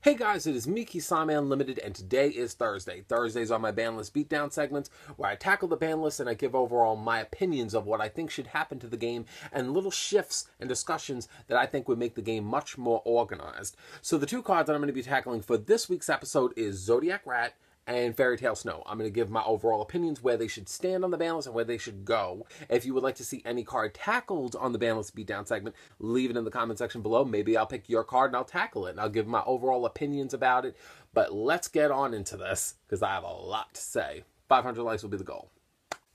Hey guys, it is me, Kisame Unlimited, and today is Thursday. Thursdays are my Banlist Beatdown segments, where I tackle the ban list and I give overall my opinions of what I think should happen to the game, and little shifts and discussions that I think would make the game much more organized. So the two cards that I'm going to be tackling for this week's episode is Zoodiac Rat and Fairy Tale Snow. I'm going to give my overall opinions, where they should stand on the ban list and where they should go. If you would like to see any card tackled on the ban list Beatdown segment, leave it in the comment section below. Maybe I'll pick your card and I'll tackle it, and I'll give my overall opinions about it. But let's get on into this, because I have a lot to say. 500 likes will be the goal.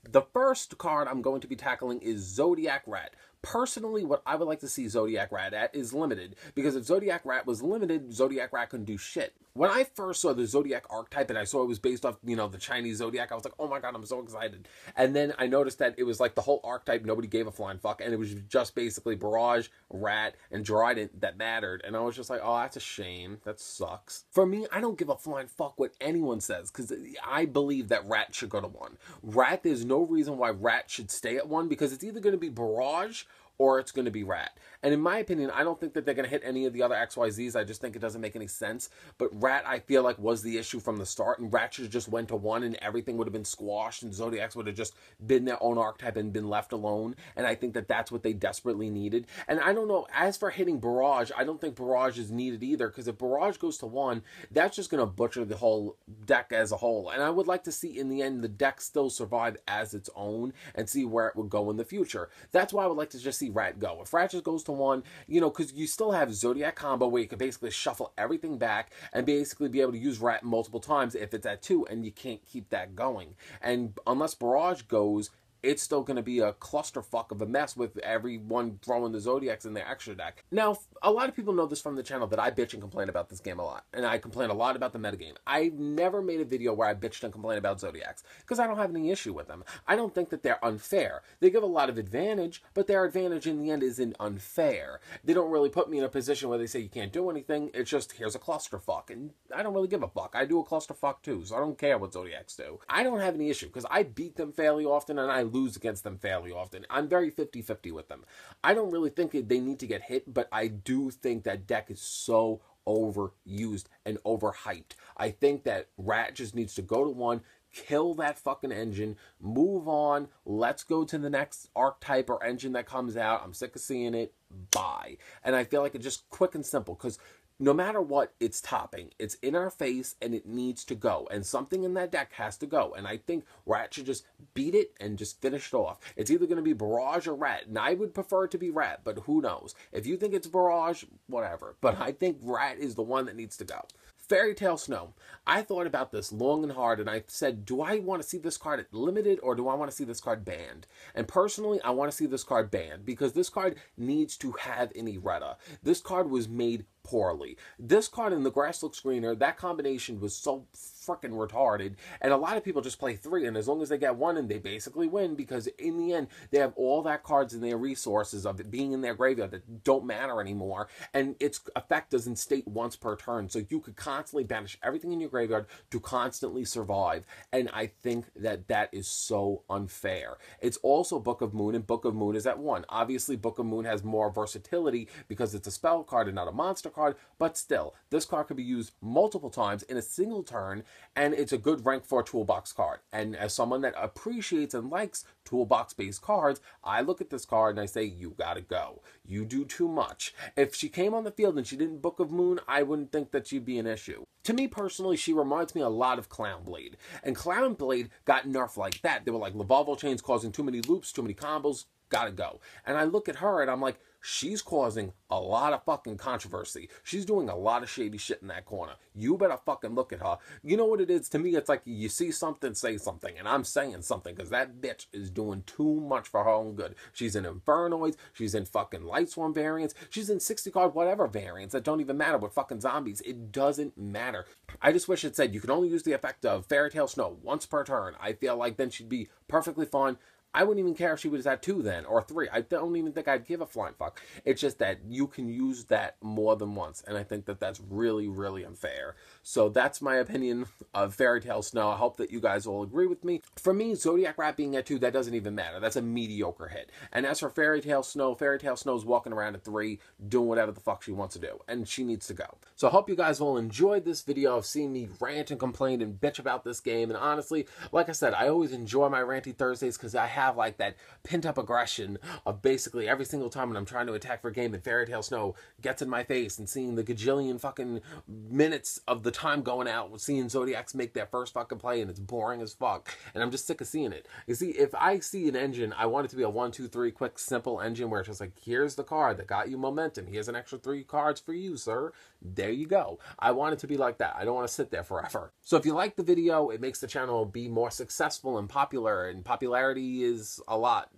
The first card I'm going to be tackling is Zoodiac Rat. Personally, what I would like to see Zoodiac Rat at is limited, because if Zoodiac Rat was limited, Zoodiac Rat couldn't do shit. When I first saw the Zoodiac archetype and I saw it was based off, the Chinese Zodiac, I was like, oh my god, I'm so excited. And then I noticed that it was like the whole archetype, nobody gave a flying fuck, and it was just basically Barrage, Rat, and Dryden that mattered. And I was just like, oh, that's a shame. That sucks. For me, I don't give a flying fuck what anyone says, because I believe that Rat should go to 1. Rat, there's no reason why Rat should stay at 1, because it's either going to be Barrage or it's going to be Rat. And in my opinion, I don't think that they're going to hit any of the other XYZs. I just think it doesn't make any sense. But Rat, I feel like, was the issue from the start, and Rat should have just went to 1 and everything would have been squashed, and Zodiacs would have just been their own archetype and been left alone. And I think that that's what they desperately needed. And I don't know, as for hitting Barrage, I don't think Barrage is needed either, because if Barrage goes to 1, that's just going to butcher the whole deck as a whole. And I would like to see, in the end, the deck still survive as its own and see where it would go in the future. That's why I would like to just see Rat go. If Rat just goes to 1, because you still have Zoodiac combo where you can basically shuffle everything back and basically be able to use Rat multiple times if it's at 2, and you can't keep that going. And unless Barrage goes, it's still going to be a clusterfuck of a mess with everyone throwing the Zodiacs in their extra deck. Now, a lot of people know this from the channel that I bitch and complain about this game a lot. And I complain a lot about the metagame. I've never made a video where I bitched and complained about Zodiacs, because I don't have any issue with them. I don't think that they're unfair. They give a lot of advantage, but their advantage in the end isn't unfair. They don't really put me in a position where they say you can't do anything. It's just, here's a clusterfuck. And I don't really give a fuck. I do a clusterfuck too, so I don't care what Zodiacs do. I don't have any issue, because I beat them fairly often and I lose against them fairly often. I'm very 50-50 with them. I don't really think they need to get hit, but I do think that deck is so overused and overhyped. I think that Rat just needs to go to 1, kill that fucking engine, move on, let's go to the next archetype or engine that comes out. I'm sick of seeing it. Bye. And I feel like it's just quick and simple, because no matter what, it's topping. It's in our face, and it needs to go. And something in that deck has to go. And I think Rat should just beat it and just finish it off. It's either going to be Barrage or Rat. And I would prefer it to be Rat, but who knows? If you think it's Barrage, whatever. But I think Rat is the one that needs to go. Fairy Tale Snow. I thought about this long and hard, and I said, do I want to see this card limited, or do I want to see this card banned? And personally, I want to see this card banned, because this card needs to have an errata. This card was made poorly. This card and the Grass Looks Greener, that combination was so freaking retarded, and a lot of people just play 3, and as long as they get 1, and they basically win, because in the end, they have all that cards in their resources of it being in their graveyard that don't matter anymore, and its effect doesn't state once per turn, so you could constantly banish everything in your graveyard to constantly survive, and I think that that is so unfair. It's also Book of Moon, and Book of Moon is at 1. Obviously, Book of Moon has more versatility because it's a spell card and not a monster card, but still, this card could be used multiple times in a single turn, and it's a good rank 4 toolbox card. And as someone that appreciates and likes toolbox-based cards, I look at this card and I say, you gotta go. You do too much. If she came on the field and she didn't Book of Moon, I wouldn't think that she'd be an issue. To me personally, she reminds me a lot of Clownblade. And Clownblade got nerfed like that. They were like, Lavalval chains causing too many loops, too many combos, gotta go. And I look at her and I'm like, she's causing a lot of fucking controversy. She's doing a lot of shady shit in that corner. You better fucking look at her. You know what it is? To me, it's like you see something, say something. And I'm saying something, because that bitch is doing too much for her own good. She's in Infernoids. She's in fucking Lightsworn variants. She's in 60-card whatever variants that don't even matter with fucking zombies. It doesn't matter. I just wish it said you can only use the effect of Fairy Tale Snow once per turn. I feel like then she'd be perfectly fine. I wouldn't even care if she was at 2 then, or 3. I don't even think I'd give a flying fuck. It's just that you can use that more than once, and I think that that's really, really unfair. So that's my opinion of Fairy Tale Snow. I hope that you guys will agree with me. For me, Zoodiac Rat being at 2, that doesn't even matter. That's a mediocre hit. And as for Fairy Tale Snow's walking around at 3, doing whatever the fuck she wants to do, and she needs to go. So I hope you guys will enjoy this video of seeing me rant and complain and bitch about this game. And honestly, like I said, I always enjoy my ranty Thursdays because I have like that pent-up aggression of basically every single time when I'm trying to attack for a game and Fairy Tale Snow gets in my face, and seeing the gajillion fucking minutes of the time going out, seeing Zoodiacs make their first fucking play, and it's boring as fuck, and I'm just sick of seeing it. You see, if I see an engine, I want it to be a 1, 2, 3 quick, simple engine where it's just like, here's the card that got you momentum, here's an extra 3 cards for you, sir. There you go. I want it to be like that. I don't want to sit there forever. So if you like the video, it makes the channel be more successful and popular, and popularity is a lot.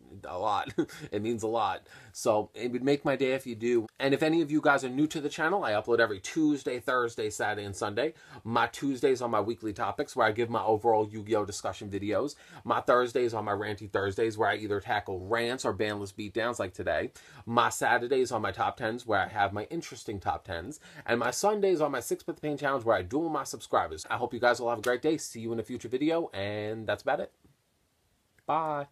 It means a lot. So it would make my day if you do. And if any of you guys are new to the channel, I upload every Tuesday, Thursday, Saturday, and Sunday. My Tuesdays are my weekly topics where I give my overall Yu-Gi-Oh! Discussion videos. My Thursdays are my ranty Thursdays where I either tackle rants or Banlist beatdowns like today. My Saturdays are my top 10s where I have my interesting top 10s. And my Sundays are my 6-Bit the Pain Challenge where I duel my subscribers. I hope you guys will have a great day. See you in a future video, and that's about it. Bye.